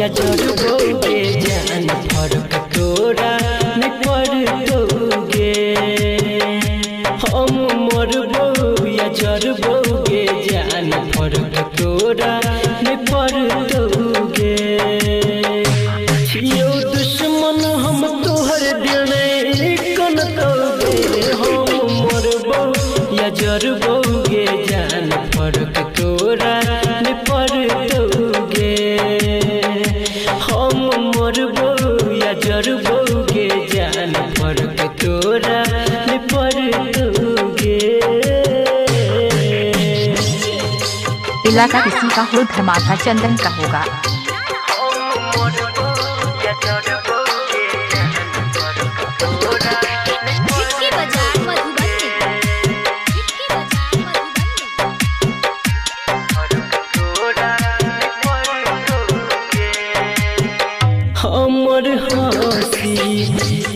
या जरबोगे जान फर्क तोरा न पड़ोगे। हम मरबो या जरबोगे जान फर्क तोरा न पड़ोगे। छियो दुश्मन हम तोहर दिल कन तोगे। हम मरबो या जरबोगे जान फर्क तोरा न पड़ोगे। हम मरबो या जरबोगे जान फर्क तोरा न पड़ोगे। इलाका किसी का हो धमाका चंदन का होगा। हमर हंसी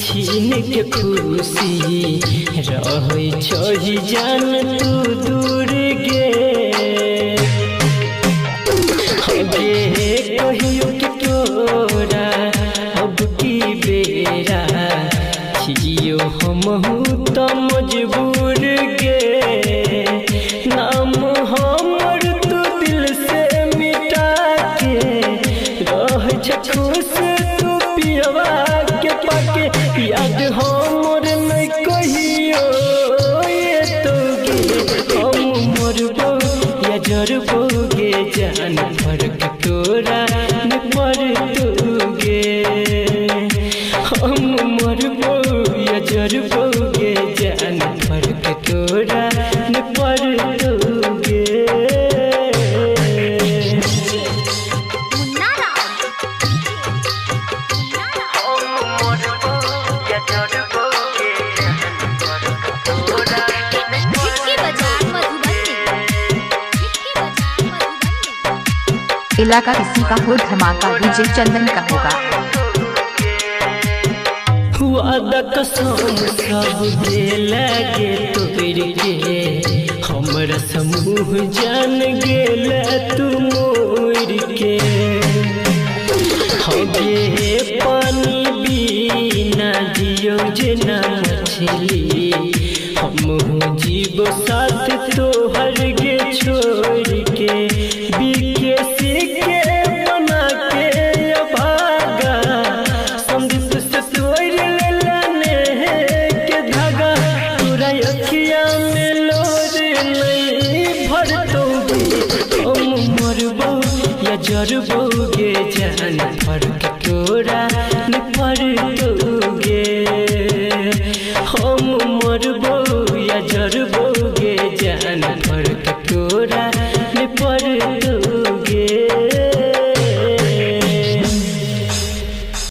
छीन के खुशी रहे छही जान तू दूर गे। हबे कहियो कि तोरा अब की बेरा छियो हमहू त मजबूर गे। नाम हमर तू दिल से मिटा के रह खुश तू पियवा के पाके। याद हमर नहीं कहियो ये तो गे। हम मरबो या जरबोगे जान फर्क तोरा न पड़ोगे। हम मरबो या जरबोगे जान फर्क तोरा न पड़ोगे। इलाका किसी का हो धमाका डीजे चंदन का होगा। वादा कसम सब दे लगे तोर के। हमरा समूह जान गेल तू मोर के। हबे पानी बिना जियो जना मछली। हम जीवो साथ तोहर गे छोड़ के। बीके सीखे बना के भागा संदीप से तोड़ लेने के धागा। तोरा अखिया में लोर नहीं भरतोगे। हम मरबो या जरबोगे जान फर्क तोरा न पड़ोगे। हम मरबो